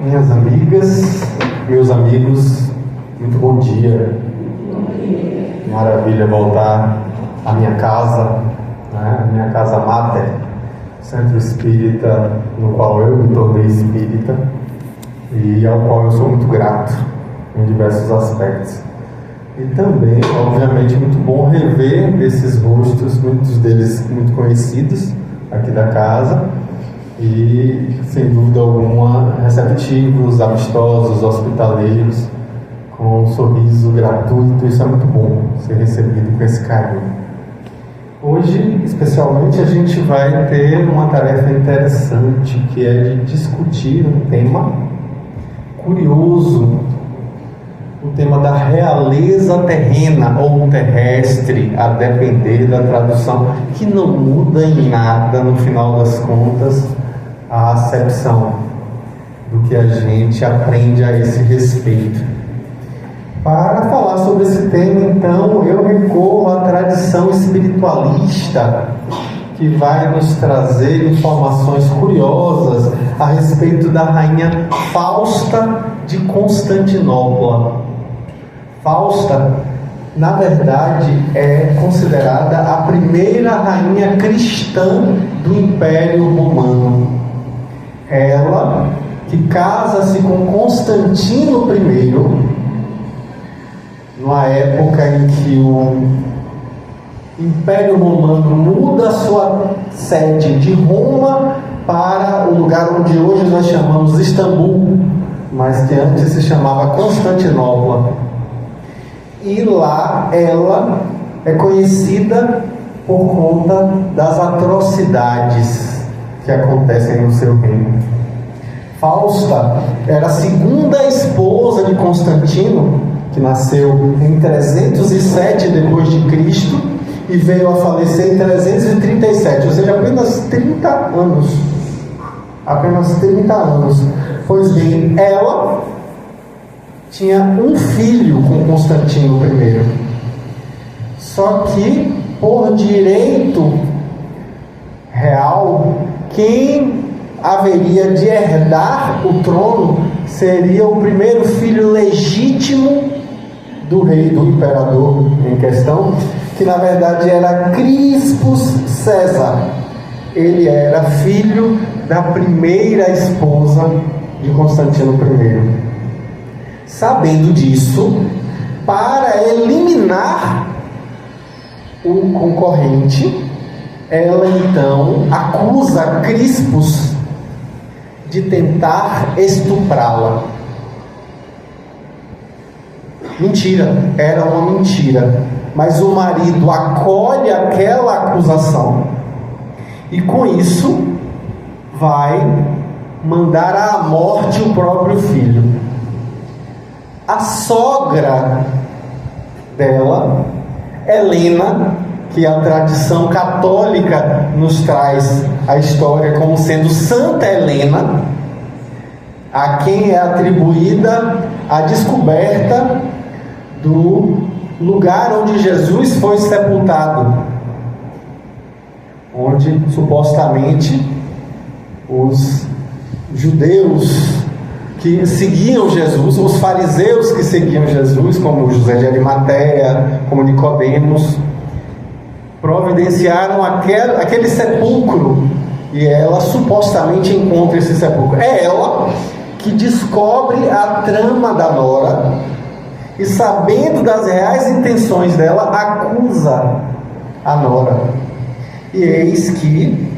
Minhas amigas, meus amigos, muito bom dia. Maravilha voltar à minha casa, né? Minha casa máter, Centro Espírita, no qual eu me tornei espírita e ao qual eu sou muito grato em diversos aspectos. E também, obviamente, muito bom rever esses rostos, muitos deles muito conhecidos aqui da casa, e sem dúvida alguma receptivos, amistosos, hospitaleiros, com um sorriso gratuito. Isso é muito bom, ser recebido com esse carinho. Hoje, especialmente, a gente vai ter uma tarefa interessante, que é de discutir um tema curioso, o tema da realeza terrena ou terrestre, a depender da tradução, que não muda em nada, no final das contas, a acepção do que a gente aprende a esse respeito. Para falar sobre esse tema, então, eu recorro à tradição espiritualista, que vai nos trazer informações curiosas a respeito da rainha Fausta de Constantinopla. Fausta, na verdade, é considerada a primeira rainha cristã do Império Romano. Ela, que casa-se com Constantino I, numa época em que o Império Romano muda sua sede de Roma para o lugar onde hoje nós chamamos Istambul, mas que antes se chamava Constantinopla. E lá ela é conhecida por conta das atrocidades que acontecem no seu reino. Fausta era a segunda esposa de Constantino, que nasceu em 307 depois de Cristo e veio a falecer em 337, ou seja, apenas 30 anos. Apenas 30 anos. Pois bem, ela tinha um filho com Constantino I. Só que, por direito real, quem haveria de herdar o trono seria o primeiro filho legítimo do rei, do imperador em questão, que na verdade era Crispus César. Ele era filho da primeira esposa de Constantino I. Sabendo disso, para eliminar o concorrente, ela então acusa Crispus de tentar estuprá-la. Mentira, era uma mentira, mas o marido acolhe aquela acusação e com isso vai mandar à morte o próprio filho. A sogra dela, Helena, que a tradição católica nos traz a história como sendo Santa Helena, a quem é atribuída a descoberta do lugar onde Jesus foi sepultado, onde supostamente os judeus que seguiam Jesus, os fariseus que seguiam Jesus, como José de Arimateia, como Nicodemos, providenciaram aquele sepulcro, e ela supostamente encontra esse sepulcro. É ela que descobre a trama da nora e, sabendo das reais intenções dela, acusa a nora. E eis que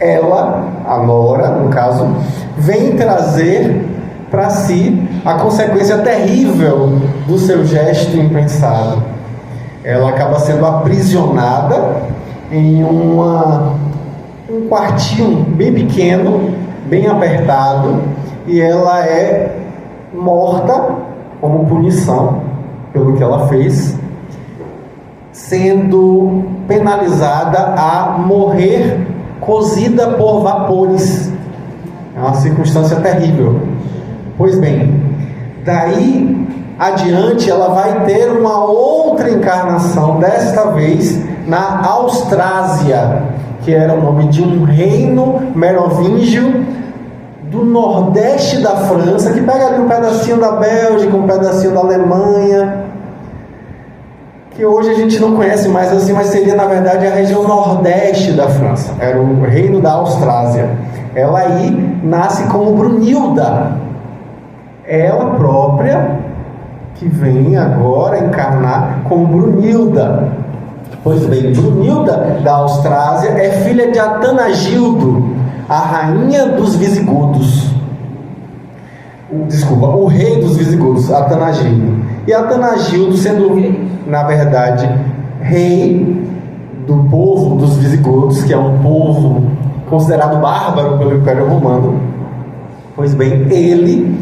ela, a nora, no caso, vem trazer para si a consequência terrível do seu gesto impensado. Ela acaba sendo aprisionada em um quartinho bem pequeno, bem apertado, e ela é morta como punição pelo que ela fez, sendo penalizada a morrer cozida por vapores. É uma circunstância terrível. Pois bem, daí adiante ela vai ter uma outra encarnação, desta vez na Austrásia, que era o nome de um reino merovingio do nordeste da França, que pega ali um pedacinho da Bélgica, um pedacinho da Alemanha, que hoje a gente não conhece mais assim, mas seria na verdade a região nordeste da França, era o reino da Austrásia. Ela aí nasce como Brunilda, ela própria que vem agora encarnar como Brunilda. Pois bem, Brunilda da Austrásia é filha de Atanagildo, a rainha dos visigodos. Desculpa, o rei dos visigodos, Atanagildo. E Atanagildo sendo, na verdade, rei do povo dos visigodos, que é um povo considerado bárbaro pelo Império Romano. Pois bem, ele,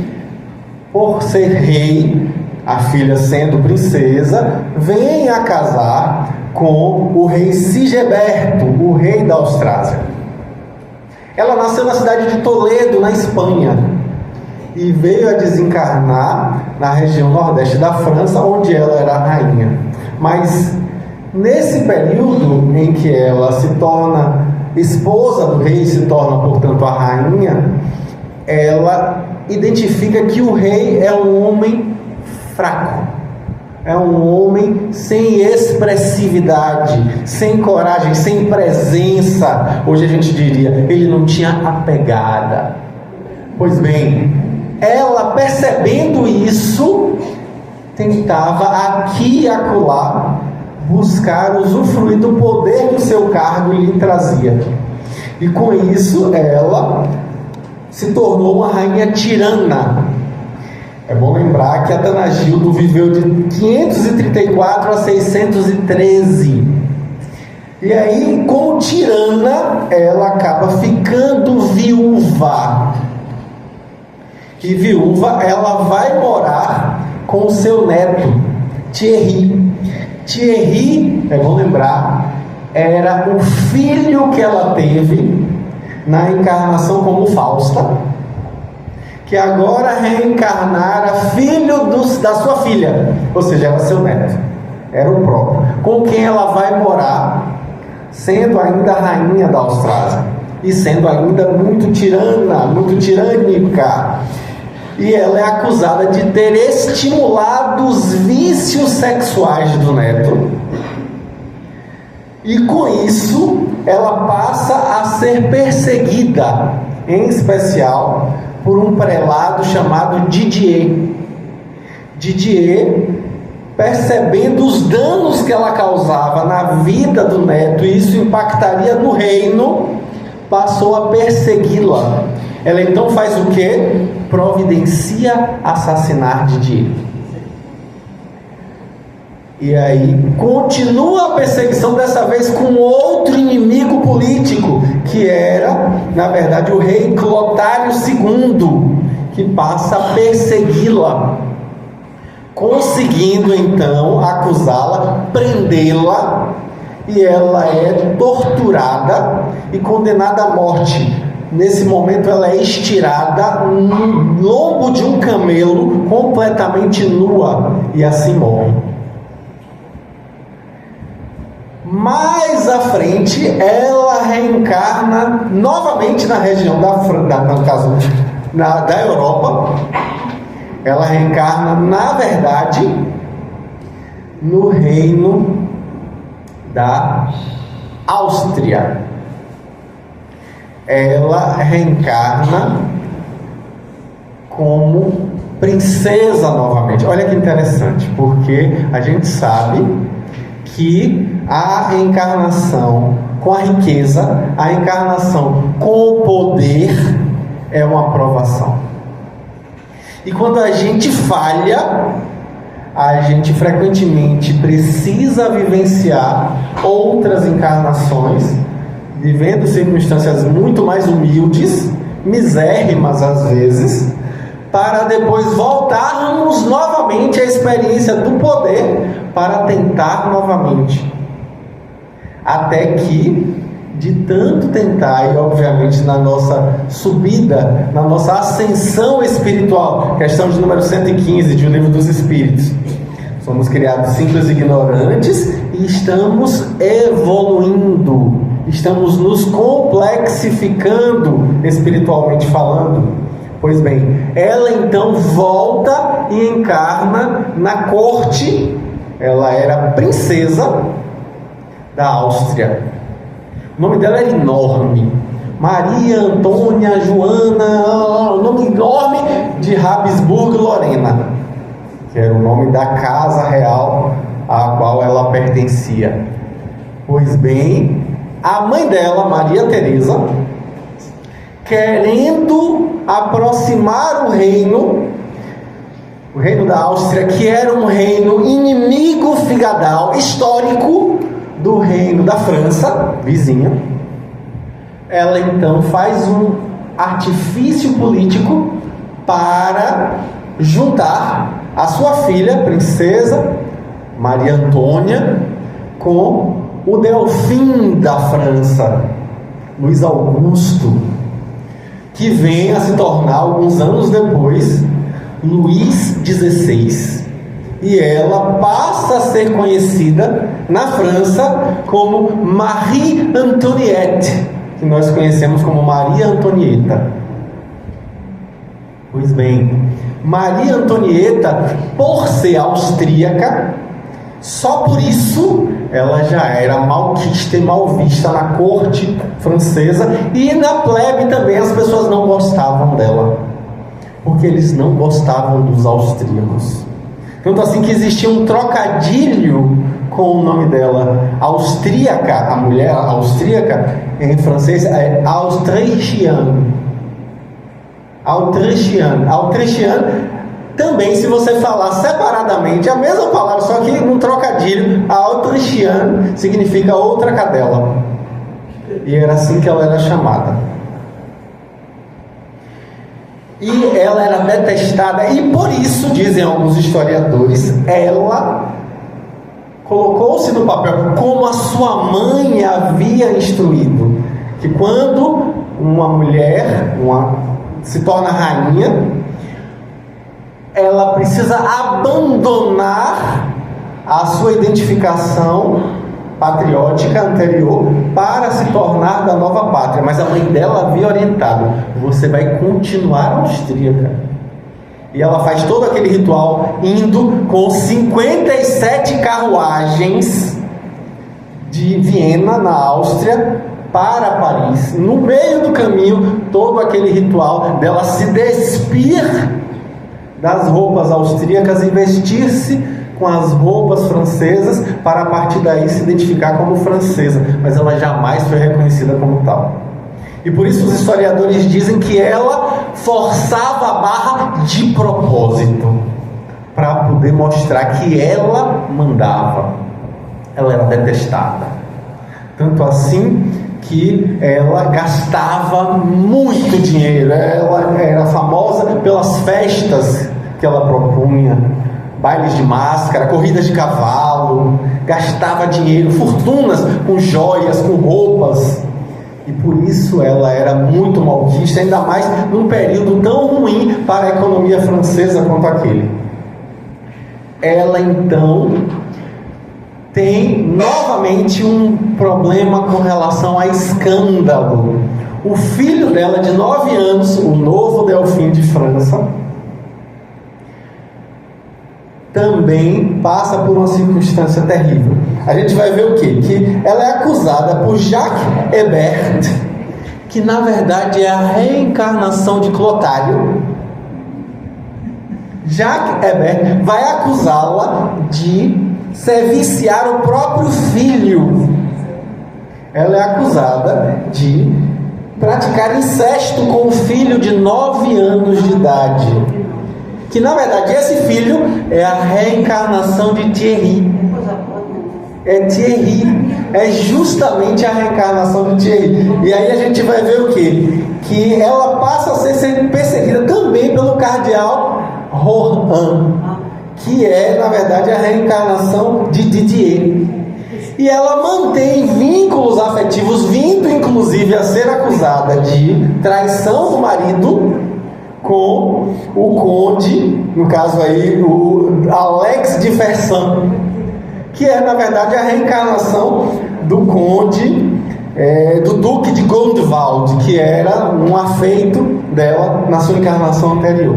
por ser rei, a filha sendo princesa, vem a casar com o rei Sigeberto, o rei da Austrásia. Ela nasceu na cidade de Toledo, na Espanha, e veio a desencarnar na região nordeste da França, onde ela era rainha. Mas nesse período em que ela se torna esposa do rei, se torna, portanto, a rainha, ela identifica que o rei é um homem fraco, é um homem sem expressividade, sem coragem, sem presença. Hoje a gente diria, ele não tinha a pegada. Pois bem, ela, percebendo isso, tentava aqui e acolá buscar usufruir do poder que o seu cargo lhe trazia. E com isso ela se tornou uma rainha tirana. É bom lembrar que Atanagildo viveu de 534 a 613. E aí, como tirana, ela acaba ficando viúva. E viúva, ela vai morar com o seu neto, Thierry. Thierry, é bom lembrar, era o filho que ela teve na encarnação como Fausta, que agora reencarnara filho da sua filha, ou seja, era seu neto, era o próprio, com quem ela vai morar, sendo ainda rainha da Austrásia, e sendo ainda muito tirana, muito tirânica. E ela é acusada de ter estimulado os vícios sexuais do neto, e com isso ela passa a ser perseguida, em especial por um prelado chamado Didier. Didier, percebendo os danos que ela causava na vida do neto, e isso impactaria no reino, passou a persegui-la. Ela então faz o quê? Providencia assassinar Didier. E aí continua a perseguição, dessa vez com outro inimigo político, que era, na verdade, o rei Clotário II, que passa a persegui-la, conseguindo então acusá-la, prendê-la, e ela é torturada e condenada à morte. Nesse momento ela é estirada no lombo de um camelo, completamente nua, e assim morre. Mais à frente, ela reencarna novamente na região da Europa. Ela reencarna, na verdade, no reino da Áustria. Ela reencarna como princesa novamente. Olha que interessante, porque a gente sabe que a encarnação com a riqueza, a encarnação com o poder é uma provação. E quando a gente falha, a gente frequentemente precisa vivenciar outras encarnações, vivendo circunstâncias muito mais humildes, misérrimas às vezes, para depois voltarmos novamente à experiência do poder, para tentar novamente, até que, de tanto tentar, e obviamente na nossa subida, na nossa ascensão espiritual, questão de número 115 de O Livro dos Espíritos, somos criados simples e ignorantes e estamos evoluindo Estamos nos complexificando espiritualmente falando. Pois bem, ela então volta e encarna na corte. Ela era princesa da Áustria. O nome dela era enorme. Maria Antônia Joana, nome enorme, de Habsburgo-Lorena, que era o nome da casa real à qual ela pertencia. Pois bem, a mãe dela, Maria Teresa, querendo aproximar o reino da Áustria, que era um reino inimigo figadal, histórico, do reino da França, vizinha, ela então faz um artifício político para juntar a sua filha, princesa Maria Antônia, com o Delfim da França, Luís Augusto, que vem a se tornar, alguns anos depois, Luís XVI. E ela passa a ser conhecida na França como Marie Antoinette, que nós conhecemos como Maria Antonieta. Pois bem, Maria Antonieta, por ser austríaca, só por isso ela já era malquista e mal vista na corte francesa, e na plebe também as pessoas não gostavam dela, porque eles não gostavam dos austríacos. Tanto assim que existia um trocadilho com o nome dela. Austríaca, a mulher austríaca, em francês é Autrichian. Autrichian, também, se você falar separadamente, a mesma palavra, só que num trocadilho, Autrichian significa outra cadela. E era assim que ela era chamada. E ela era detestada, e por isso, dizem alguns historiadores, ela colocou-se no papel como a sua mãe havia instruído, que quando uma mulher se torna rainha, ela precisa abandonar a sua identificação patriótica anterior para se tornar da nova pátria. Mas a mãe dela havia orientado: você vai continuar austríaca. E ela faz todo aquele ritual indo com 57 carruagens de Viena, na Áustria, para Paris. No meio do caminho, todo aquele ritual dela se despir das roupas austríacas e vestir-se com as roupas francesas, para a partir daí se identificar como francesa, mas ela jamais foi reconhecida como tal. E por isso os historiadores dizem que ela forçava a barra de propósito, para poder mostrar que ela mandava. Ela era detestada, tanto assim que ela gastava muito dinheiro. Ela era famosa pelas festas que ela propunha, bailes de máscara, corridas de cavalo, gastava dinheiro, fortunas com joias, com roupas, e por isso ela era muito malquista, ainda mais num período tão ruim para a economia francesa quanto aquele. Ela então tem novamente um problema com relação a escândalo. O filho dela, de 9 anos, o novo Delfim de França, também passa por uma circunstância terrível. A gente vai ver o quê? Que ela é acusada por Jacques Hébert, que na verdade é a reencarnação de Clotário. Jacques Hébert vai acusá-la de serviciar o próprio filho. Ela é acusada de praticar incesto com o filho de 9 anos de idade, que na verdade esse filho é a reencarnação de Thierry. É justamente a reencarnação de Thierry. E aí a gente vai ver o quê? Que ela passa a ser perseguida também pelo cardeal Rohan, que é na verdade a reencarnação de Didier. E ela mantém vínculos afetivos, vindo inclusive a ser acusada de traição do marido com o conde, no caso aí o Alex de Fersan, que é na verdade a reencarnação do conde do Duque de Gondwald, que era um afeito dela na sua encarnação anterior.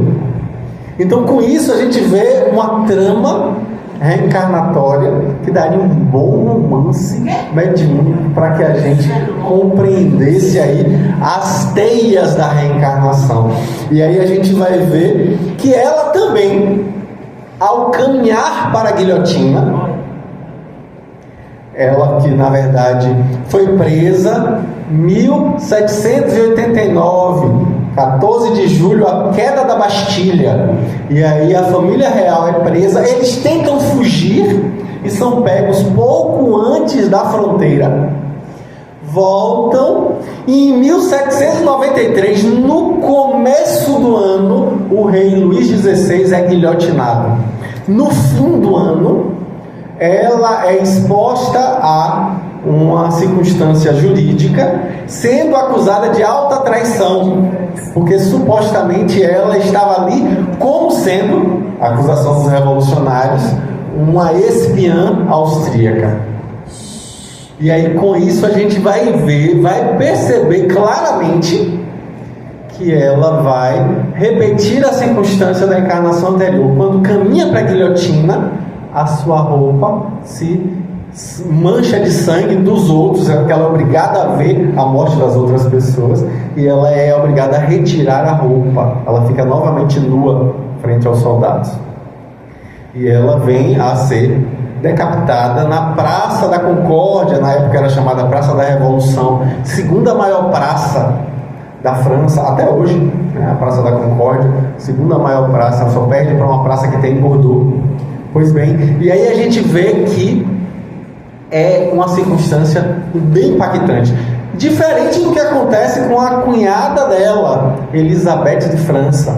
Então, com isso, a gente vê uma trama reencarnatória que daria um bom romance mediúnico para que a gente compreendesse aí as teias da reencarnação. E aí a gente vai ver que ela também, ao caminhar para a guilhotina, ela que na verdade foi presa em 1789, 14 de julho, a queda da Bastilha, e aí a família real é presa, eles tentam fugir e são pegos pouco antes da fronteira, voltam, e em 1793, no começo do ano, o rei Luís XVI é guilhotinado. No fim do ano, ela é exposta a uma circunstância jurídica, sendo acusada de alta traição, porque supostamente ela estava ali como sendo, a acusação dos revolucionários, uma espiã austríaca. E aí com isso a gente vai ver, vai perceber claramente que ela vai repetir a circunstância da encarnação anterior. Quando caminha para a guilhotina, a sua roupa se mancha de sangue dos outros, ela é obrigada a ver a morte das outras pessoas, e ela é obrigada a retirar a roupa, ela fica novamente nua frente aos soldados, e ela vem a ser decapitada na Praça da Concórdia, na época era chamada Praça da Revolução, segunda maior praça da França, até hoje, né? A Praça da Concórdia, segunda maior praça, só perde para uma praça que tem em Bordeaux. Pois bem, e aí a gente vê que é uma circunstância bem impactante, diferente do que acontece com a cunhada dela, Elizabeth de França.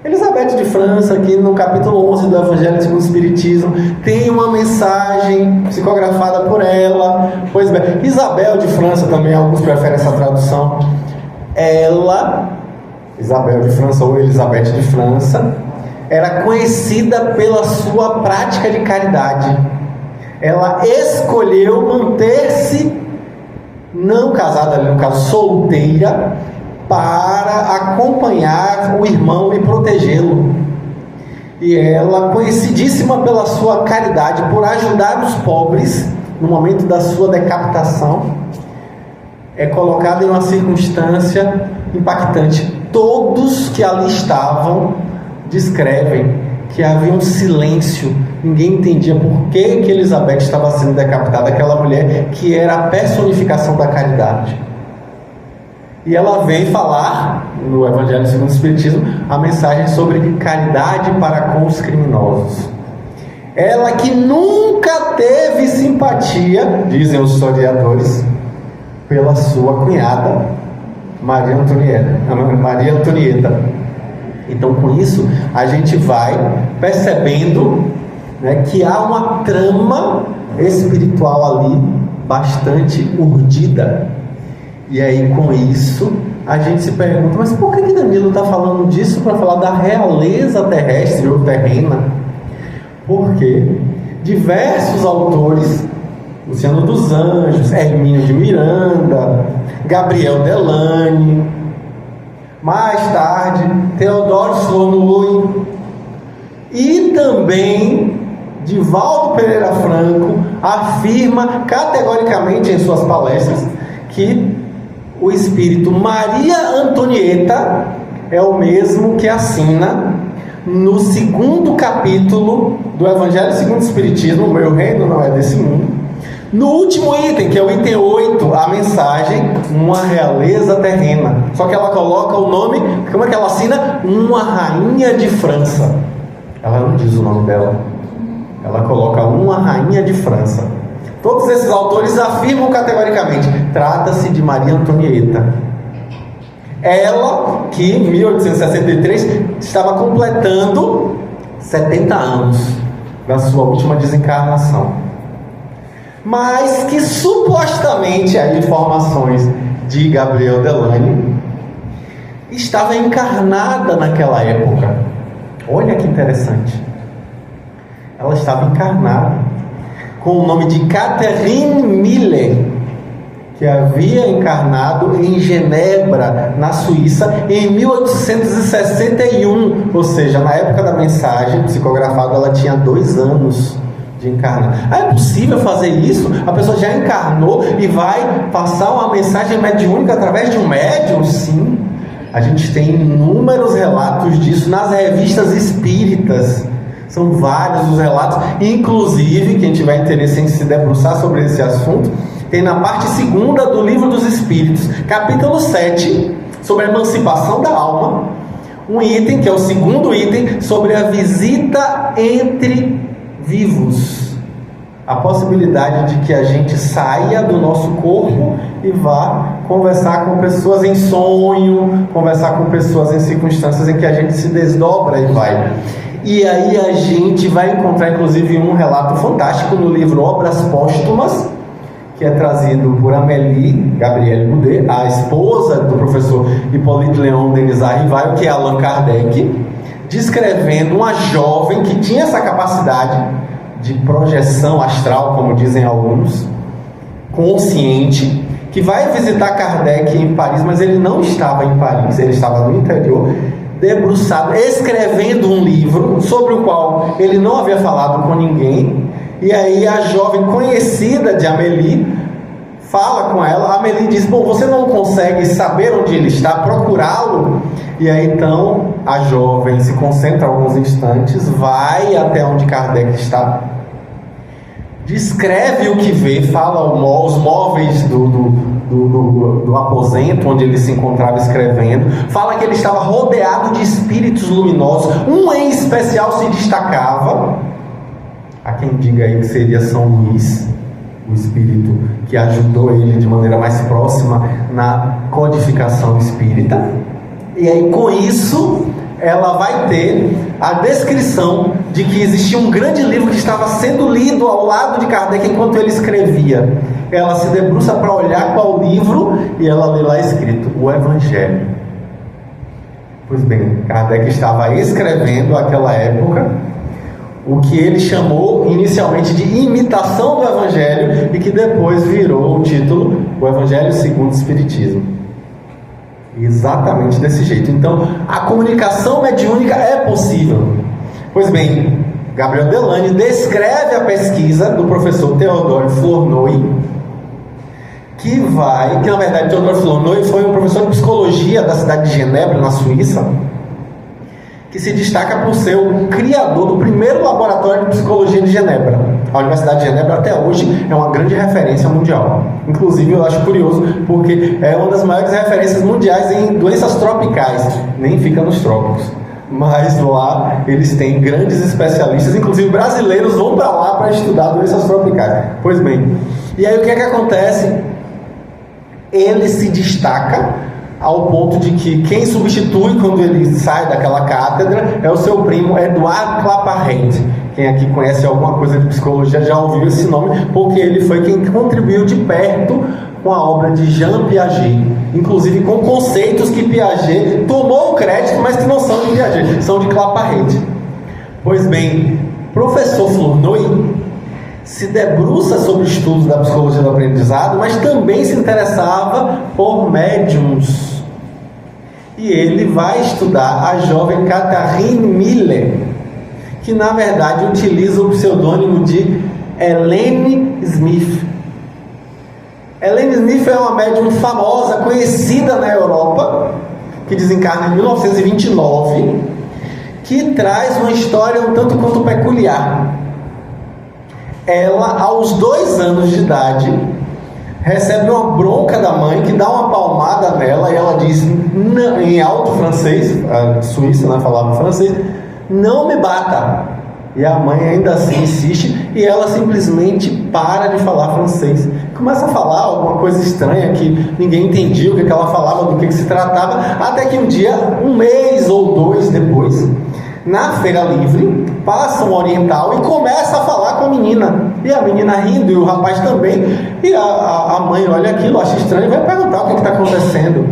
Elizabeth de França, aqui no capítulo 11 do Evangelho segundo o Espiritismo, tem uma mensagem psicografada por ela. Pois bem, Isabel de França também, alguns preferem essa tradução. Ela, Isabel de França ou Elizabeth de França, era conhecida pela sua prática de caridade. Ela escolheu manter-se não casada, ali no caso solteira, para acompanhar o irmão e protegê-lo. E ela, conhecidíssima pela sua caridade, por ajudar os pobres no momento da sua decapitação, é colocada em uma circunstância impactante. Todos que ali estavam descrevem que havia um silêncio, ninguém entendia por que Elizabeth estava sendo decapitada, aquela mulher que era a personificação da caridade. E ela vem falar no Evangelho segundo o Espiritismo a mensagem sobre caridade para com os criminosos. Ela que nunca teve simpatia, dizem os historiadores, pela sua cunhada Maria Antonieta. Então, com isso, a gente vai percebendo, né, que há uma trama espiritual ali bastante urdida. E aí, com isso, a gente se pergunta, mas por que Danilo está falando disso para falar da realeza terrestre ou terrena? Porque diversos autores, Luciano dos Anjos, Hermínio de Miranda, Gabriel Delane, mais tarde, Teodoro Sonoy e também Divaldo Pereira Franco afirma categoricamente em suas palestras que o espírito Maria Antonieta é o mesmo que assina no 2º capítulo do Evangelho segundo o Espiritismo, o meu reino não é desse mundo. No último item, que é o item 8, a mensagem, uma realeza terrena. Só que ela coloca o nome, como é que ela assina? Uma rainha de França. Ela não diz o nome dela. Ela coloca uma rainha de França. Todos esses autores afirmam categoricamente, trata-se de Maria Antonieta. Ela, que em 1863 estava completando 70 anos da sua última desencarnação. Mas que supostamente, as informações de Gabriel Delane, estava encarnada naquela época. Olha que interessante. Ela estava encarnada com o nome de Catherine Miller. que havia encarnado em Genebra, na Suíça, em 1861, ou seja, na época da mensagem psicografada, ela tinha 2 anos de encarnar. É possível fazer isso? A pessoa já encarnou e vai passar uma mensagem mediúnica através de um médium? Sim. A gente tem inúmeros relatos disso nas revistas espíritas. São vários os relatos. Inclusive, quem tiver interesse em se debruçar sobre esse assunto, tem na parte 2ª do Livro dos Espíritos, capítulo 7, sobre a emancipação da alma, um item, que é o 2º item, sobre a visita entre vivos. A possibilidade de que a gente saia do nosso corpo e vá conversar com pessoas em sonho, conversar com pessoas em circunstâncias em que a gente se desdobra e vai. E aí a gente vai encontrar, inclusive, um relato fantástico no livro Obras Póstumas, que é trazido por Amélie Gabrielle Boudet, a esposa do professor Hippolyte Léon Denis Arrival, que é Allan Kardec, descrevendo uma jovem que tinha essa capacidade de projeção astral, como dizem alguns, consciente, que vai visitar Kardec em Paris, mas ele não estava em Paris, ele estava no interior, debruçado, escrevendo um livro sobre o qual ele não havia falado com ninguém. E aí a jovem conhecida de Amélie fala com ela. A Amélie diz: bom, você não consegue saber onde ele está, procurá-lo? E aí então a jovem se concentra alguns instantes, vai até onde Kardec está, descreve o que vê, fala os móveis do aposento onde ele se encontrava escrevendo, fala que ele estava rodeado de espíritos luminosos, um em especial se destacava. Há quem diga aí que seria São Luís, o espírito que ajudou ele de maneira mais próxima na codificação espírita. E aí, com isso, ela vai ter a descrição de que existia um grande livro que estava sendo lido ao lado de Kardec enquanto ele escrevia. Ela se debruça para olhar qual livro e ela lê lá escrito: o Evangelho. Pois bem, Kardec estava escrevendo naquela época o que ele chamou inicialmente de imitação do Evangelho e que depois virou o título O Evangelho segundo o Espiritismo. Exatamente desse jeito. Então, a comunicação mediúnica é possível. Pois bem, Gabriel Delany descreve a pesquisa do professor Théodore Flournoy, que na verdade, Théodore Flournoy foi um professor de psicologia da cidade de Genebra, na Suíça, que se destaca por ser o criador do primeiro laboratório de psicologia de Genebra. A Universidade de Genebra até hoje é uma grande referência mundial. Inclusive, eu acho curioso, porque é uma das maiores referências mundiais em doenças tropicais. Nem fica nos trópicos, mas lá eles têm grandes especialistas, inclusive brasileiros vão para lá para estudar doenças tropicais. Pois bem, e aí o que é que acontece? Ele se destaca ao ponto de que quem substitui quando ele sai daquela cátedra é o seu primo Edouard Claparède. Quem aqui conhece alguma coisa de psicologia já ouviu esse nome, porque ele foi quem contribuiu de perto com a obra de Jean Piaget, inclusive com conceitos que Piaget tomou o crédito, mas que não são de Piaget, são de Claparède. Pois bem, professor Flournoy se debruça sobre estudos da psicologia do aprendizado, mas também se interessava por médiums. E ele vai estudar a jovem Catherine Miller, que na verdade utiliza o pseudônimo de Helene Smith. Helene Smith é uma médium famosa, conhecida na Europa, que desencarna em 1929, que traz uma história um tanto quanto peculiar. Ela, aos 2 anos de idade, recebe uma bronca da mãe que dá uma palmada nela e ela diz, em alto francês, a Suíça não falava francês, não me bata. E a mãe ainda assim insiste e ela simplesmente para de falar francês. Começa a falar alguma coisa estranha que ninguém entendia o que ela falava, do que se tratava, até que um dia, 1 mês ou 2 depois, na feira livre, passa um oriental e começa a falar com a menina. E a menina rindo e o rapaz também. E a mãe olha aquilo, acha estranho e vai perguntar o que está acontecendo.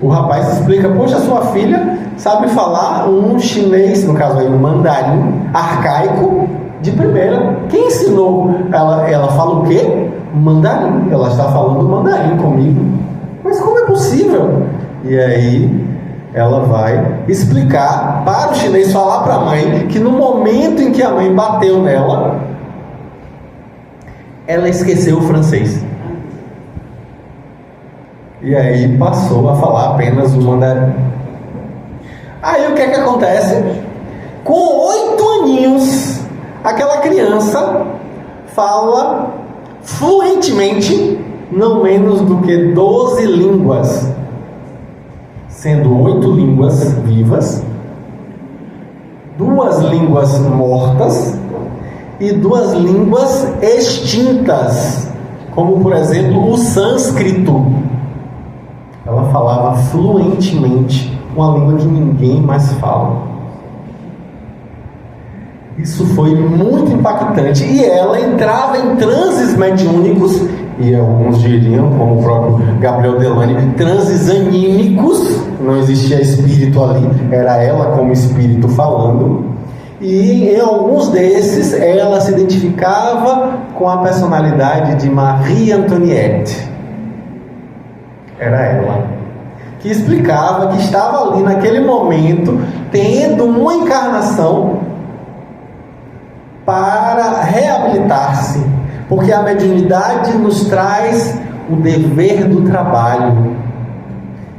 O rapaz explica: poxa, sua filha sabe falar um chinês, no caso aí um mandarim arcaico, de primeira. Quem ensinou? Ela fala o quê? Mandarim. Ela está falando mandarim comigo. Mas como é possível? E aí ela vai explicar para o chinês, falar para a mãe que no momento em que a mãe bateu nela, ela esqueceu o francês. E aí passou a falar apenas o mandarim. Aí o que é que acontece? Com 8 aninhos, aquela criança fala fluentemente não menos do que 12 línguas, sendo 8 línguas vivas, 2 línguas mortas e 2 línguas extintas, como por exemplo o sânscrito. Ela falava fluentemente uma língua que ninguém mais fala. Isso foi muito impactante. E ela entrava em transes mediúnicos, e alguns diriam, como o próprio Gabriel Delany, transes anímicos. Não existia espírito ali, era ela como espírito falando. E em alguns desses ela se identificava com a personalidade de Marie Antoinette. Era ela que explicava que estava ali naquele momento tendo uma encarnação para reabilitar-se, porque a mediunidade nos traz o dever do trabalho.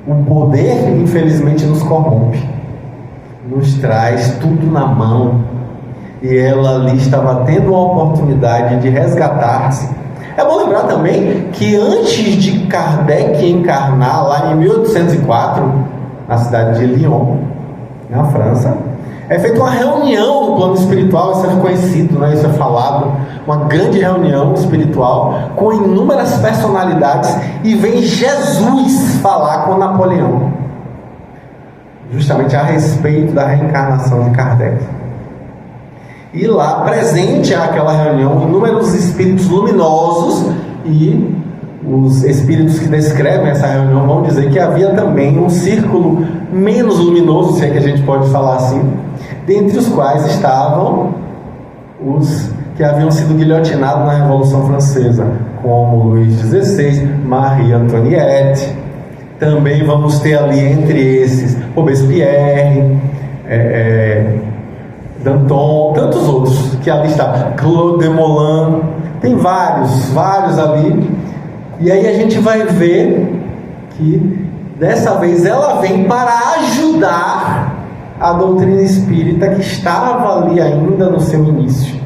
O poder, infelizmente, nos corrompe, nos traz tudo na mão, e ela ali estava tendo a oportunidade de resgatar-se. É bom lembrar também que antes de Kardec encarnar lá em 1804, na cidade de Lyon, na França, é feita uma reunião no plano espiritual. Isso é conhecido, né? Isso é falado, uma grande reunião espiritual com inúmeras personalidades, e vem Jesus falar com Napoleão, justamente a respeito da reencarnação de Kardec. E lá, presente àquela reunião, inúmeros espíritos luminosos, e os espíritos que descrevem essa reunião vão dizer que havia também um círculo menos luminoso, se é que a gente pode falar assim, dentre os quais estavam os que haviam sido guilhotinados na Revolução Francesa, como Luís XVI, Marie Antoinette. Também vamos ter ali entre esses Robespierre, Danton, tantos outros que ali está, Claude Molin, tem vários ali. E aí a gente vai ver que dessa vez ela vem para ajudar a doutrina espírita, que estava ali ainda no seu início.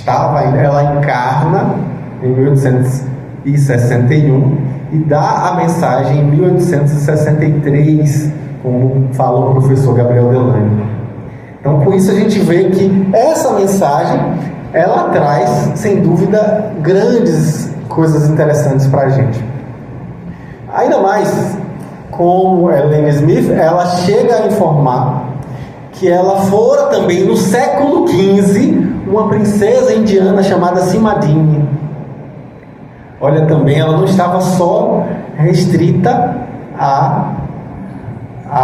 Ela encarna em 1861 e dá a mensagem em 1863, como fala o professor Gabriel Delany. Então, com isso a gente vê que essa mensagem, ela traz, sem dúvida, grandes coisas interessantes para a gente. Ainda mais, como Ellen Smith, ela chega a informar que ela fora também, no século XV, uma princesa indiana chamada Simadini. Olha, também ela não estava só restrita à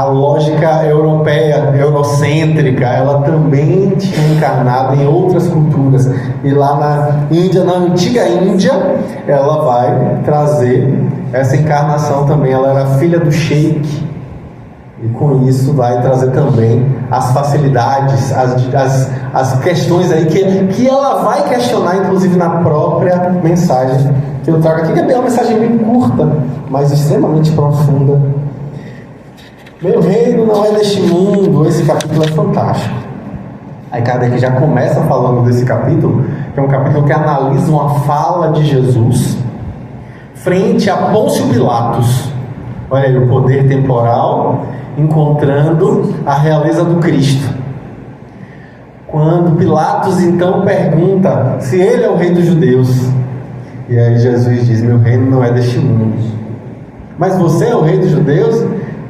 lógica europeia, eurocêntrica, ela também tinha encarnado em outras culturas. E lá na Índia, na antiga Índia, ela vai trazer essa encarnação também. Ela era filha do sheik, e com isso vai trazer também as facilidades, as questões aí que ela vai questionar, inclusive na própria mensagem que eu trago aqui, que é uma mensagem bem curta, mas extremamente profunda. Meu reino não é deste mundo. Esse capítulo é fantástico. Aí Kardec já começa falando desse capítulo, que é um capítulo que analisa uma fala de Jesus frente a Pôncio Pilatos. Olha aí, o poder temporal encontrando a realeza do Cristo. Quando Pilatos então pergunta se ele é o rei dos judeus, e aí Jesus diz: meu reino não é deste mundo. Mas você é o rei dos judeus?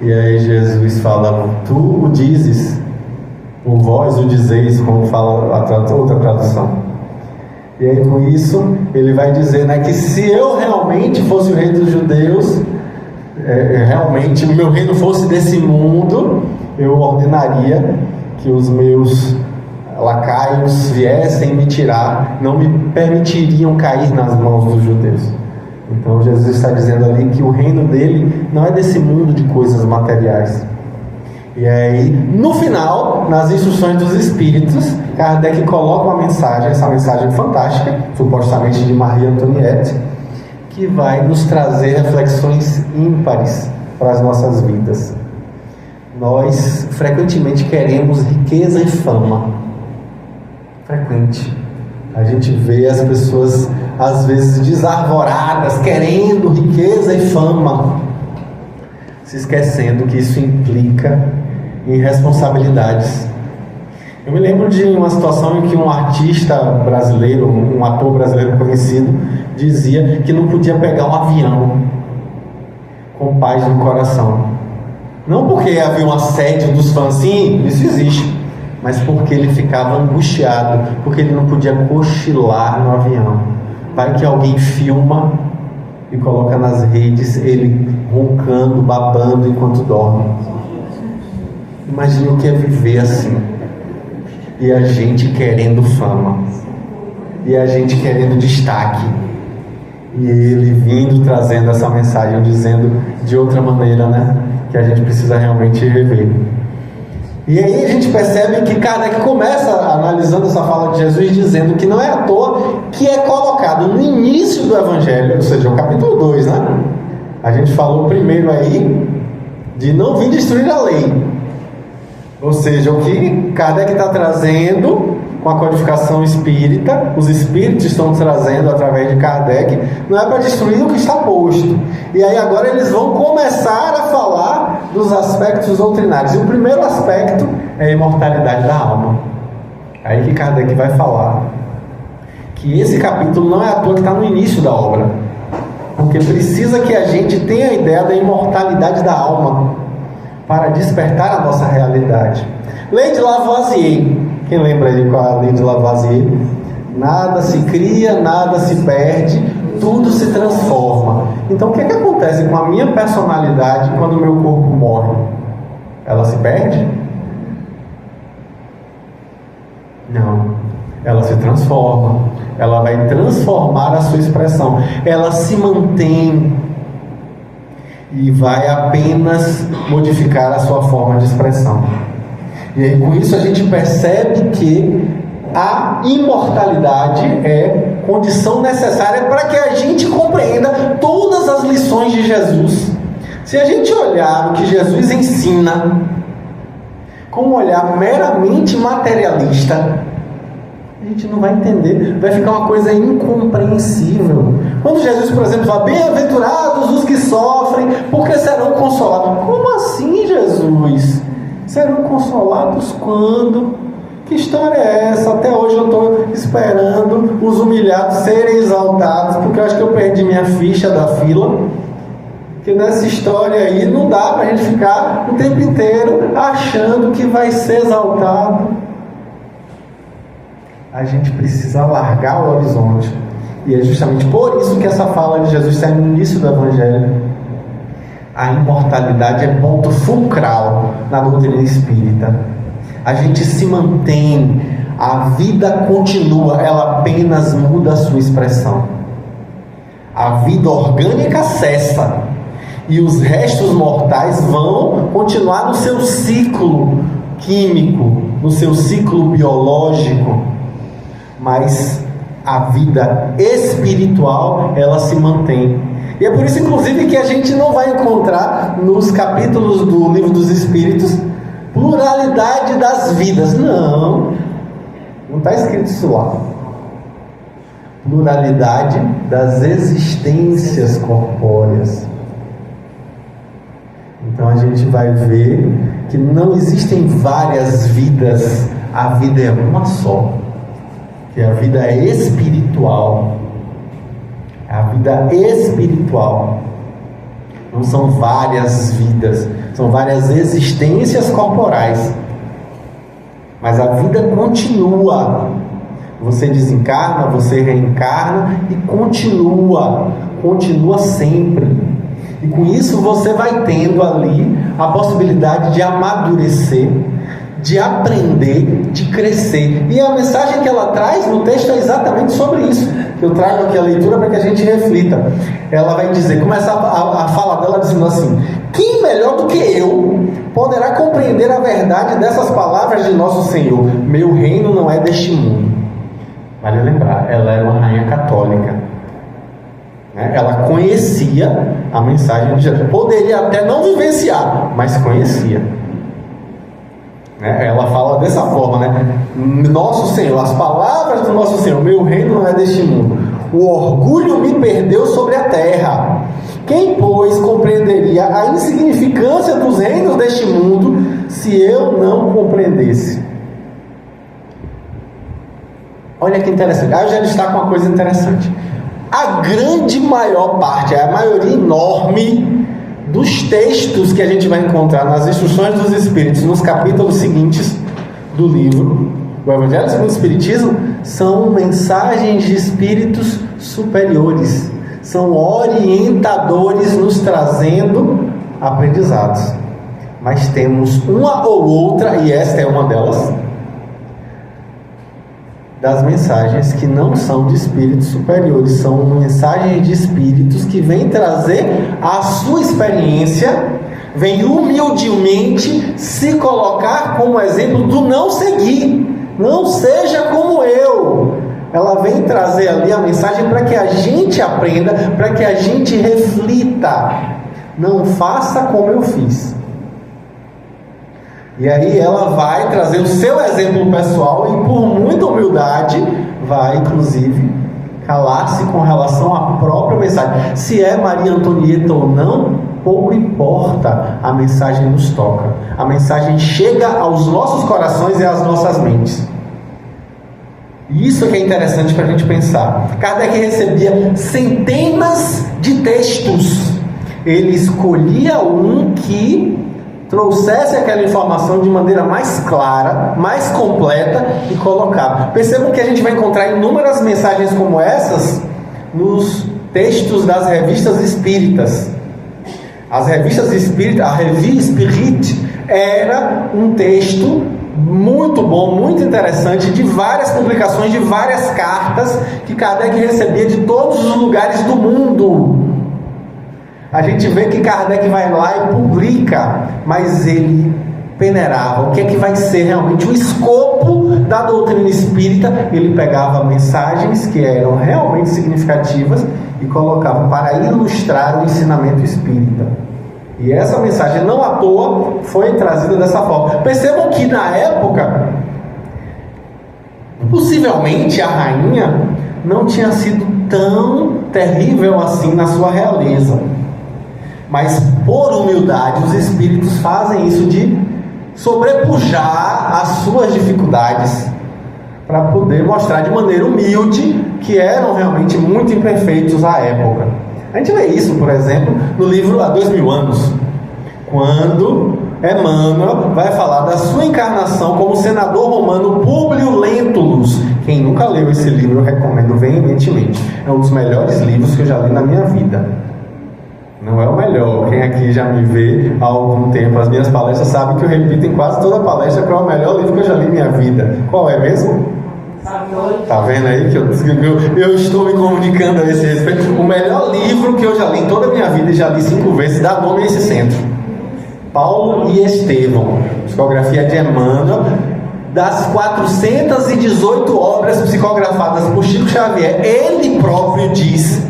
E aí Jesus fala: tu o dizes, ou vós o dizeis, como fala a outra tradução. E aí com isso ele vai dizer, né, que se eu realmente fosse o rei dos judeus, realmente o meu reino fosse desse mundo, eu ordenaria que os meus lacaios viessem me tirar, não me permitiriam cair nas mãos dos judeus. Então Jesus está dizendo ali que o reino dele não é desse mundo de coisas materiais. E aí, no final, nas instruções dos Espíritos, Kardec coloca uma mensagem, essa mensagem fantástica, supostamente de Maria Antoniette, que vai nos trazer reflexões ímpares para as nossas vidas. Nós frequentemente queremos riqueza e fama. Frequente. A gente vê as pessoas, às vezes, desarvoradas, querendo riqueza e fama, se esquecendo que isso implica em responsabilidades. Eu me lembro de uma situação em que um artista brasileiro, um ator brasileiro conhecido, dizia que não podia pegar um avião com paz no coração. Não porque havia um assédio dos fãs, sim, isso existe, mas porque ele ficava angustiado, porque ele não podia cochilar no avião. Vai que alguém filma e coloca nas redes ele roncando, babando enquanto dorme. Imagina o que é viver assim. E a gente querendo fama, e a gente querendo destaque, e ele vindo trazendo essa mensagem, dizendo de outra maneira, né, que a gente precisa realmente rever. E aí a gente percebe que Kardec começa analisando essa fala de Jesus, dizendo que não é à toa que é colocado no início do Evangelho, ou seja, o capítulo 2, né? A gente falou primeiro aí de não vir destruir a lei. Ou seja, o que Kardec está trazendo com a codificação espírita, os espíritos estão trazendo através de Kardec, não é para destruir o que está posto. E aí agora eles vão começar a falar dos aspectos doutrinários. E o primeiro aspecto é a imortalidade da alma. Aí que Kardec vai falar que esse capítulo não é à toa que está no início da obra, porque precisa que a gente tenha a ideia da imortalidade da alma para despertar a nossa realidade. Lei de Lavoisier. Quem lembra aí qual é a lei de Lavoisier? Nada se cria, nada se perde, tudo se transforma. Então o que acontece com a minha personalidade quando o meu corpo morre? Ela se perde? Não. Ela se transforma. Ela vai transformar a sua expressão. Ela se mantém e vai apenas modificar a sua forma de expressão. E aí, com isso a gente percebe que a imortalidade é condição necessária para que a gente compreenda todas as lições de Jesus. Se a gente olhar o que Jesus ensina com um olhar meramente materialista, a gente não vai entender, vai ficar uma coisa incompreensível. Quando Jesus, por exemplo, fala, bem-aventurados os que sofrem, porque serão consolados. Como assim, Jesus? Serão consolados quando? Que história é essa? Até hoje eu estou esperando os humilhados serem exaltados, porque eu acho que eu perdi minha ficha da fila. Porque nessa história aí não dá para a gente ficar o tempo inteiro achando que vai ser exaltado. A gente precisa alargar o horizonte. E é justamente por isso que essa fala de Jesus está no início do Evangelho. A imortalidade é ponto fulcral na doutrina espírita. A gente se mantém, a vida continua, ela apenas muda a sua expressão. A vida orgânica cessa e os restos mortais vão continuar no seu ciclo químico, no seu ciclo biológico, mas a vida espiritual, ela se mantém. E é por isso, inclusive, que a gente não vai encontrar nos capítulos do Livro dos Espíritos pluralidade das vidas. Não está escrito isso lá. Pluralidade das existências corpóreas. Então a gente vai ver que não existem várias vidas, a vida é uma só, que a vida é espiritual. A vida espiritual. Não são várias vidas, são várias existências corporais. Mas a vida continua. Você desencarna, você reencarna e continua sempre. E com isso você vai tendo ali a possibilidade de amadurecer, de aprender de crescer. E a mensagem que ela traz no texto é exatamente sobre isso. Eu trago aqui a leitura para que a gente reflita. Ela vai dizer, começa a fala dela dizendo assim: quem melhor do que eu poderá compreender a verdade dessas palavras de nosso Senhor? Meu reino não é deste mundo. Vale lembrar, ela era uma rainha católica. Ela conhecia a mensagem de Jesus. Poderia até não vivenciar, mas conhecia. Ela fala dessa forma, Nosso Senhor, as palavras do nosso Senhor: meu reino não é deste mundo. O orgulho me perdeu sobre a terra. Quem, pois, compreenderia a insignificância dos reinos deste mundo se eu não compreendesse? Olha que interessante. Aí eu já destaco uma coisa interessante. A grande maior parte, a maioria enorme dos textos que a gente vai encontrar nas instruções dos Espíritos, nos capítulos seguintes do livro, o Evangelho segundo o Espiritismo, são mensagens de espíritos superiores, são orientadores nos trazendo aprendizados. Mas temos uma ou outra, e esta é uma delas, das mensagens que não são de espíritos superiores, são mensagens de espíritos que vêm trazer a sua experiência, vêm humildemente se colocar como exemplo do não seguir, não seja como eu. Ela vem trazer ali a mensagem para que a gente aprenda, para que a gente reflita. Não faça como eu fiz. E aí ela vai trazer o seu exemplo pessoal e, por muita humildade, vai inclusive calar-se com relação à própria mensagem. Se é Maria Antonieta ou não, pouco importa. A mensagem nos toca. A mensagem chega aos nossos corações e às nossas mentes. E isso que é interessante para a gente pensar. Kardec recebia centenas de textos. Ele escolhia um que trouxesse aquela informação de maneira mais clara, mais completa e colocava. Percebam que a gente vai encontrar inúmeras mensagens como essas nos textos das revistas espíritas. As revistas espíritas, a Revue Spirit, era um texto muito bom, muito interessante, de várias publicações, de várias cartas que Kardec recebia de todos os lugares do mundo. A gente vê que Kardec vai lá e publica, mas ele peneirava o que é que vai ser realmente o escopo da doutrina espírita. Ele pegava mensagens que eram realmente significativas e colocava para ilustrar o ensinamento espírita. E essa mensagem, não à toa, foi trazida dessa forma. Percebam que na época, possivelmente a rainha não tinha sido tão terrível assim na sua realeza. Mas por humildade, os espíritos fazem isso de sobrepujar as suas dificuldades para poder mostrar de maneira humilde que eram realmente muito imperfeitos à época. A gente vê isso, por exemplo, no livro Há 2000 anos, quando Emmanuel vai falar da sua encarnação como senador romano Públio Lentulus. Quem nunca leu esse livro, eu recomendo veementemente. É um dos melhores livros que eu já li na minha vida. Não é o melhor. Quem aqui já me vê há algum tempo, as minhas palestras, sabe que eu repito em quase toda palestra qual é o melhor livro que eu já li na minha vida. Qual é mesmo? Tá vendo aí que eu estou me comunicando a esse respeito? O melhor livro que eu já li em toda a minha vida, e já li 5 vezes, dá nome a esse centro: Paulo e Estevão, psicografia de Emmanuel. Das 418 obras psicografadas por Chico Xavier, ele próprio diz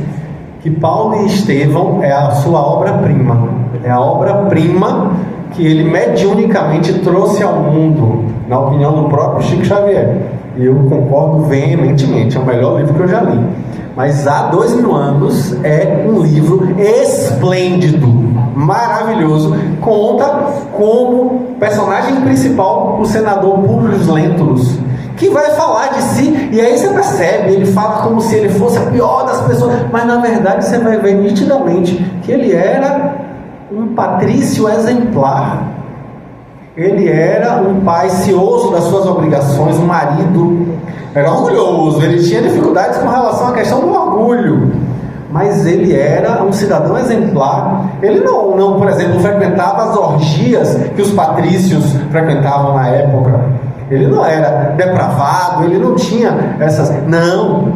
que Paulo e Estevão é a sua obra-prima. É a obra-prima que ele mediunicamente trouxe ao mundo, na opinião do próprio Chico Xavier. E eu concordo veementemente, é o melhor livro que eu já li. Mas Há 2000 anos é um livro esplêndido, maravilhoso. Conta como personagem principal o senador Públio Lentulus, que vai falar de si, e aí você percebe, ele fala como se ele fosse a pior das pessoas, mas na verdade você vai ver nitidamente que ele era um patrício exemplar. Ele era um pai cioso das suas obrigações, um marido, era orgulhoso, ele tinha dificuldades com relação à questão do orgulho, mas ele era um cidadão exemplar. Ele não, por exemplo, frequentava as orgias que os patrícios frequentavam na época. Ele não era depravado, ele não tinha essas... Não,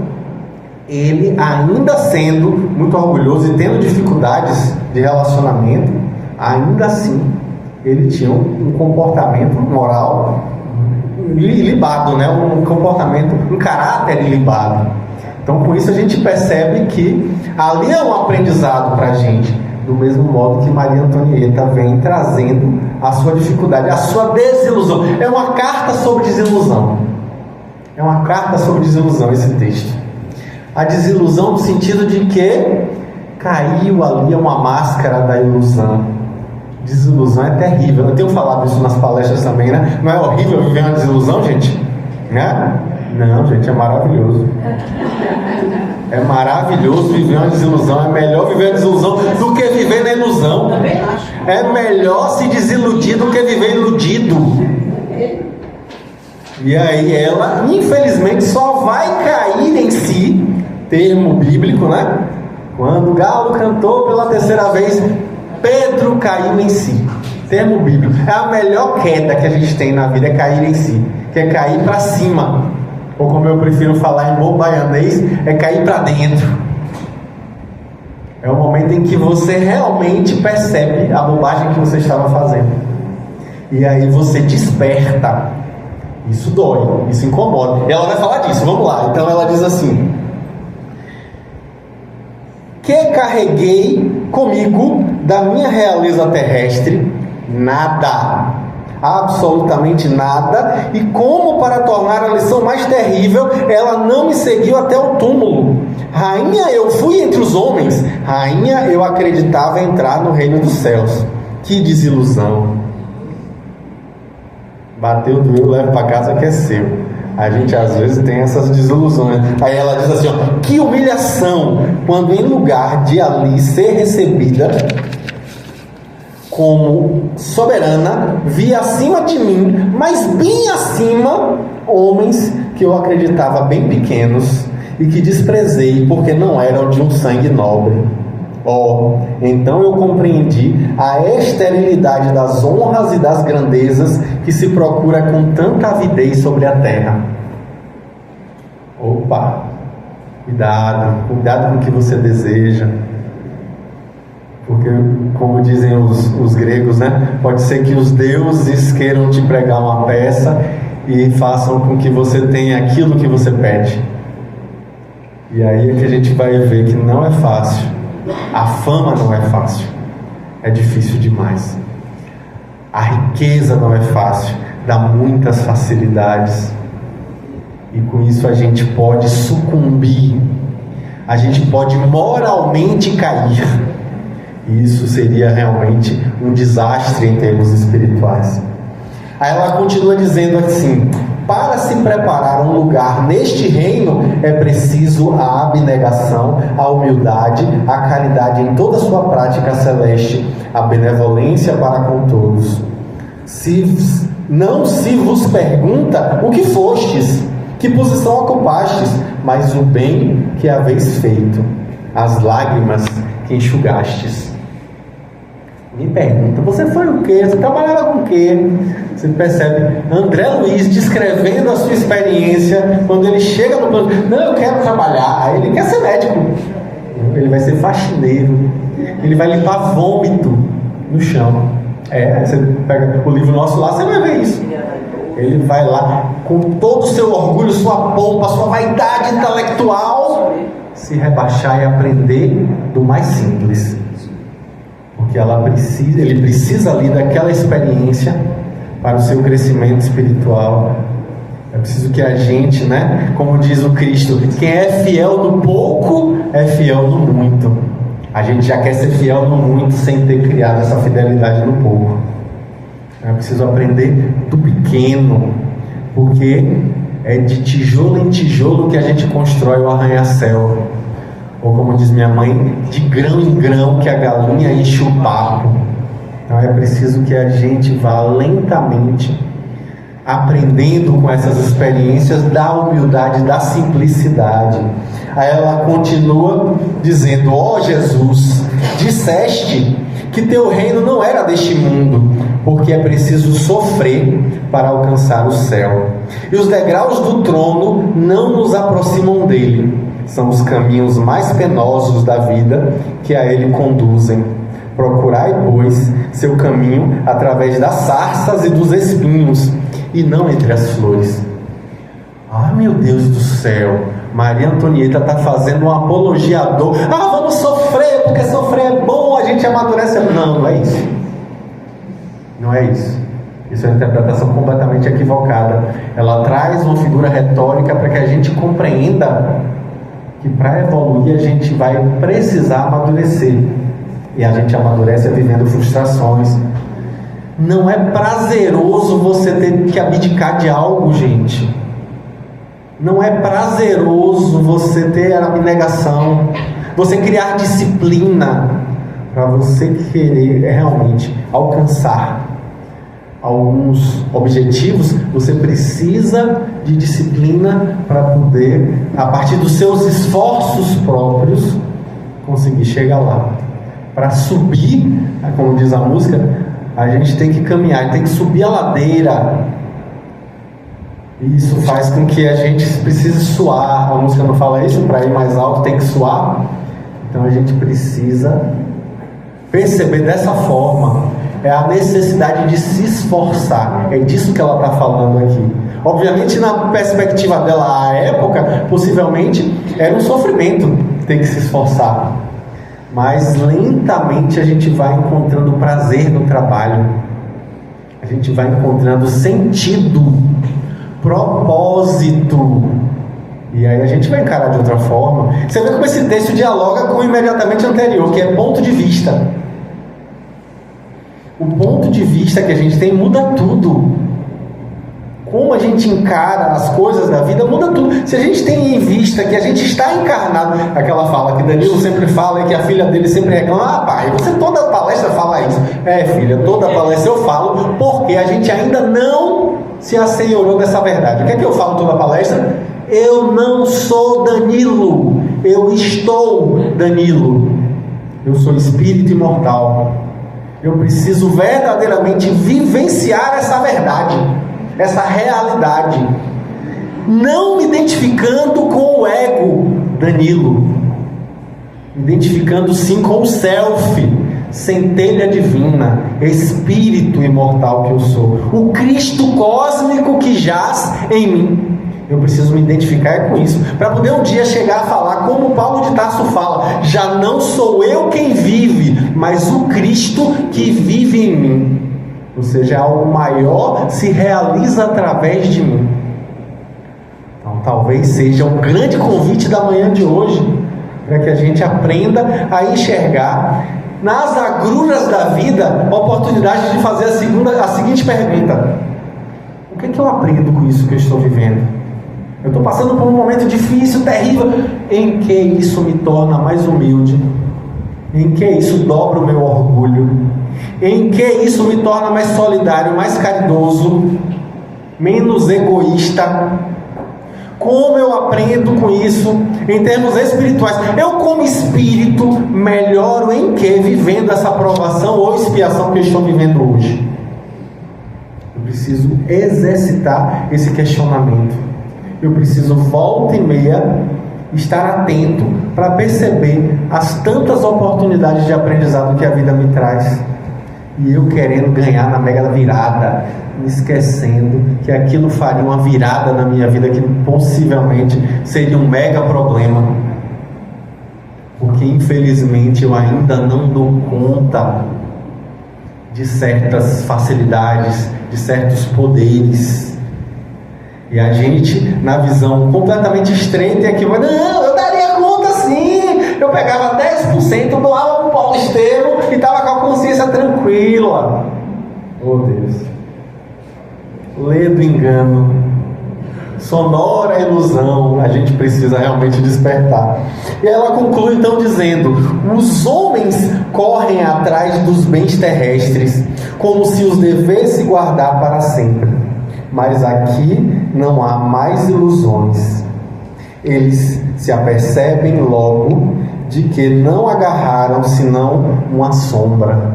ele ainda sendo muito orgulhoso e tendo dificuldades de relacionamento, ainda assim, ele tinha um comportamento moral ilibado, né? Um comportamento, um caráter ilibado. Então, com isso a gente percebe que ali é um aprendizado para a gente, do mesmo modo que Maria Antonieta vem trazendo a sua dificuldade, a sua desilusão. É uma carta sobre desilusão. É uma carta sobre desilusão esse texto. A desilusão no sentido de que caiu ali uma máscara da ilusão. Desilusão é terrível. Eu tenho falado isso nas palestras também, né? Não é horrível viver uma desilusão, gente? Né? Não, gente, é maravilhoso. É maravilhoso viver uma desilusão. É melhor viver uma desilusão do que viver na ilusão. É melhor se desiludir do que viver iludido. E aí ela, infelizmente, só vai cair em si, termo bíblico, né? Quando o galo cantou pela terceira vez, Pedro caiu em si. Termo bíblico. É a melhor queda que a gente tem na vida, é cair em si. Que é cair para cima. Ou como eu prefiro falar em bom baianês, é cair para dentro. É o momento em que você realmente percebe a bobagem que você estava fazendo. E aí você desperta. Isso dói, isso incomoda. E ela vai falar disso, vamos lá. Então ela diz assim: que carreguei comigo da minha realeza terrestre nada, absolutamente nada, e como para tornar a lição mais terrível, ela não me seguiu até o túmulo. Rainha, eu fui entre os homens, rainha, eu acreditava entrar no reino dos céus. Que desilusão. Bateu, doeu, leva para casa que é seu. A gente às vezes tem essas desilusões. Aí ela diz assim, ó, que humilhação, quando em lugar de ali ser recebida como soberana, vi acima de mim, mas bem acima, homens que eu acreditava bem pequenos e que desprezei porque não eram de um sangue nobre. Então eu compreendi a esterilidade das honras e das grandezas que se procura com tanta avidez sobre a terra. Opa! Cuidado com o que você deseja. Porque, como dizem os gregos, né? Pode ser que os deuses queiram te pregar uma peça e façam com que você tenha aquilo que você pede. E aí é que a gente vai ver que não é fácil. A fama não é fácil, é difícil demais. A riqueza não é fácil, dá muitas facilidades. E com isso a gente pode sucumbir, a gente pode moralmente cair. E isso seria realmente um desastre em termos espirituais. Aí ela continua dizendo assim: para se preparar um lugar neste reino, é preciso a abnegação, a humildade, a caridade em toda a sua prática celeste, a benevolência para com todos. Não se vos pergunta o que fostes, que posição ocupastes, mas o bem que haveis feito, as lágrimas que enxugastes. Me pergunta, você foi o quê? Você trabalhava com o quê? Você percebe André Luiz descrevendo a sua experiência quando ele chega no plano. Não, eu quero trabalhar. Aí ele quer ser médico. Ele vai ser faxineiro. Ele vai limpar vômito no chão. Você pega o livro nosso lá, você vai ver isso. Ele vai lá com todo o seu orgulho, sua pompa, sua vaidade intelectual, se rebaixar e aprender do mais simples. Porque ele precisa ali daquela experiência para o seu crescimento espiritual. É preciso que a gente, né, como diz o Cristo, quem é fiel no pouco é fiel no muito. A gente já quer ser fiel no muito sem ter criado essa fidelidade no pouco. É preciso aprender do pequeno, porque é de tijolo em tijolo que a gente constrói o arranha-céu. Ou como diz minha mãe, de grão em grão que a galinha enche o papo. Então é preciso que a gente vá lentamente aprendendo com essas experiências da humildade, da simplicidade. Aí ela continua dizendo: ó Jesus, disseste que teu reino não era deste mundo. porque é preciso sofrer para alcançar o céu. E os degraus do trono não nos aproximam dele. São os caminhos mais penosos da vida que a ele conduzem. Procurai, pois, seu caminho através das sarças e dos espinhos, e não entre as flores. Ah, meu Deus do céu, Maria Antonieta está fazendo um apologia à dor. Vamos sofrer, porque sofrer é bom, a gente amadurece. Não, não é isso. Não é isso. Isso é uma interpretação completamente equivocada. Ela traz uma figura retórica para que a gente compreenda que para evoluir a gente vai precisar amadurecer. E a gente amadurece vivendo frustrações. Não é prazeroso você ter que abdicar de algo, gente. Não é prazeroso você ter a abnegação, você criar disciplina para você querer realmente alcançar alguns objetivos. Você precisa de disciplina para poder, a partir dos seus esforços próprios, conseguir chegar lá. Para subir, como diz a música, a gente tem que caminhar, tem que subir a ladeira. E isso faz com que a gente precise suar. A música não fala isso? Para ir mais alto tem que suar. Então a gente precisa perceber dessa forma. É a necessidade de se esforçar. É disso que ela está falando aqui. Obviamente, na perspectiva dela, à época, possivelmente era um sofrimento ter que se esforçar. Mas lentamente a gente vai encontrando prazer no trabalho. A gente vai encontrando sentido, propósito. E aí a gente vai encarar de outra forma. Você vê como esse texto dialoga com o imediatamente anterior, que é ponto de vista. O ponto de vista que a gente tem muda tudo. Como a gente encara as coisas da vida muda tudo. Se a gente tem em vista que a gente está encarnado, aquela fala que Danilo sempre fala e que a filha dele sempre reclama: pai, você toda palestra fala isso. Filha, toda palestra eu falo porque a gente ainda não se assenhorou dessa verdade. O que é que eu falo toda palestra? Eu não sou Danilo, eu estou Danilo. Eu sou espírito imortal. Eu preciso verdadeiramente vivenciar essa verdade, essa realidade, não me identificando com o ego Danilo, me identificando sim com o self, centelha divina, espírito imortal que eu sou, o Cristo cósmico que jaz em mim. Eu preciso me identificar com isso, para poder um dia chegar a falar como Paulo de Tarso fala: já não sou eu quem vive, mas o Cristo que vive em mim. Ou seja, algo maior se realiza através de mim. Então talvez seja um grande convite da manhã de hoje, para que a gente aprenda a enxergar nas agruras da vida a oportunidade de fazer a seguinte pergunta: o que é que eu aprendo com isso que eu estou vivendo? Eu estou passando por um momento difícil, terrível. Em que isso me torna mais humilde? Em que isso dobra o meu orgulho? Em que isso me torna mais solidário, mais caridoso, menos egoísta? Como eu aprendo com isso em termos espirituais? Eu, como espírito, melhoro em que vivendo essa provação ou expiação que eu estou vivendo hoje? Eu preciso exercitar esse questionamento. Eu preciso, volta e meia, estar atento para perceber as tantas oportunidades de aprendizado que a vida me traz. E eu querendo ganhar na mega virada, me esquecendo que aquilo faria uma virada na minha vida que possivelmente seria um mega problema. Porque infelizmente eu ainda não dou conta de certas facilidades, de certos poderes. E a gente, na visão completamente estreita, é que vai: não, eu daria conta sim, eu pegava 10%, doava para o paulisteiro e estava com a consciência tranquila. Oh Deus, ledo engano, sonora ilusão, a gente precisa realmente despertar. E ela conclui então dizendo: os homens correm atrás dos bens terrestres, como se os devesse guardar para sempre. Mas aqui não há mais ilusões. Eles se apercebem logo de que não agarraram senão uma sombra.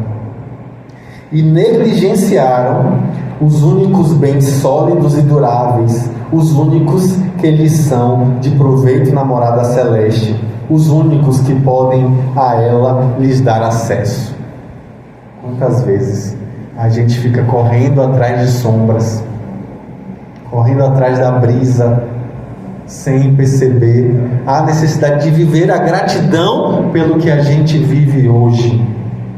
e negligenciaram os únicos bens sólidos e duráveis, os únicos que lhes são de proveito na morada celeste, os únicos que podem a ela lhes dar acesso. Quantas vezes a gente fica correndo atrás de sombras, correndo atrás da brisa, sem perceber a necessidade de viver a gratidão pelo que a gente vive hoje.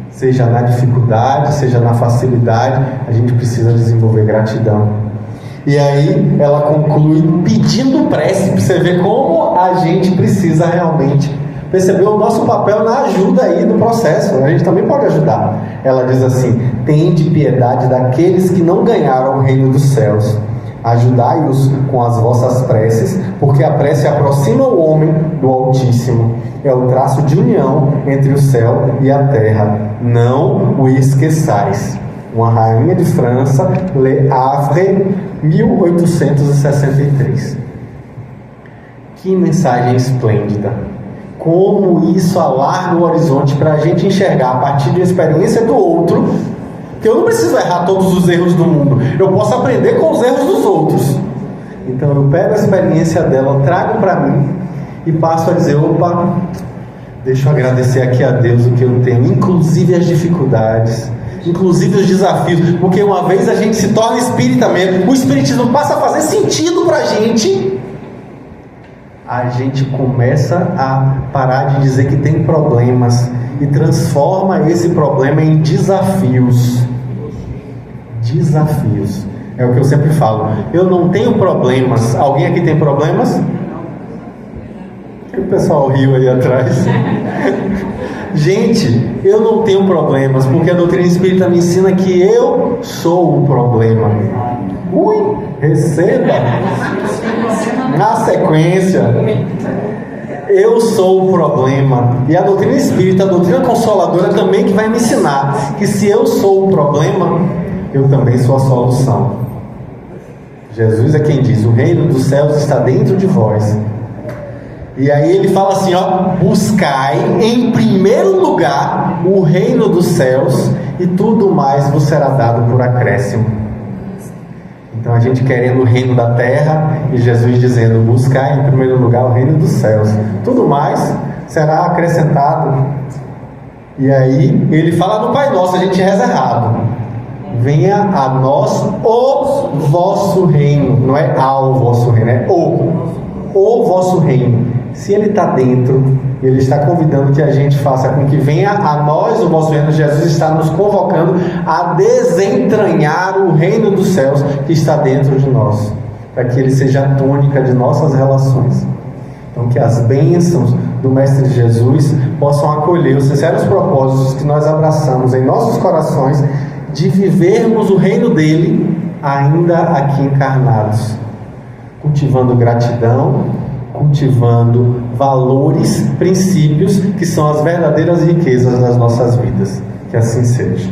Seja na dificuldade, seja na facilidade, a gente precisa desenvolver gratidão. E aí ela conclui pedindo prece, para você ver como a gente precisa realmente perceber o nosso papel na ajuda aí do processo. A gente também pode ajudar. Ela diz assim: tende piedade daqueles que não ganharam o reino dos céus. Ajudai-os com as vossas preces, porque a prece aproxima o homem do Altíssimo. É o traço de união entre o céu e a terra. Não o esqueçais. Uma rainha de França, Le Havre, 1863. Que mensagem esplêndida! Como isso alarga o horizonte para a gente enxergar a partir da experiência do outro, que eu não preciso errar todos os erros do mundo, eu posso aprender com os erros dos outros. Então eu pego a experiência dela, trago para mim e passo a dizer: opa, deixa eu agradecer aqui a Deus o que eu tenho, inclusive as dificuldades, inclusive os desafios, porque uma vez a gente se torna espírita mesmo, o espiritismo passa a fazer sentido para a gente começa a parar de dizer que tem problemas e transforma esse problema em desafios. Desafios. É o que eu sempre falo. Eu não tenho problemas. Alguém aqui tem problemas? O pessoal riu aí atrás. Gente, eu não tenho problemas, porque a doutrina espírita me ensina que eu sou o problema. Ui, receba! Na sequência, eu sou o problema. E a doutrina espírita, a doutrina consoladora também, que vai me ensinar que se eu sou o problema, eu também sou a solução. Jesus é quem diz: o reino dos céus está dentro de vós. E aí ele fala assim, ó: buscai em primeiro lugar o reino dos céus, e tudo mais vos será dado por acréscimo. Então a gente querendo o reino da terra e Jesus dizendo: buscar em primeiro lugar o reino dos céus, tudo mais será acrescentado. E aí ele fala no Pai Nosso, a gente reza errado: venha a nós o vosso reino. Não é ao vosso reino, é o vosso reino. Se ele está dentro, ele está convidando que a gente faça com que venha a nós o vosso reino. Jesus está nos convocando a desentranhar o reino dos céus que está dentro de nós, para que ele seja a tônica de nossas relações. Então que as bênçãos do Mestre Jesus possam acolher os sinceros propósitos que nós abraçamos em nossos corações de vivermos o reino dele ainda aqui encarnados, cultivando gratidão, cultivando valores, princípios que são as verdadeiras riquezas das nossas vidas. Que assim seja.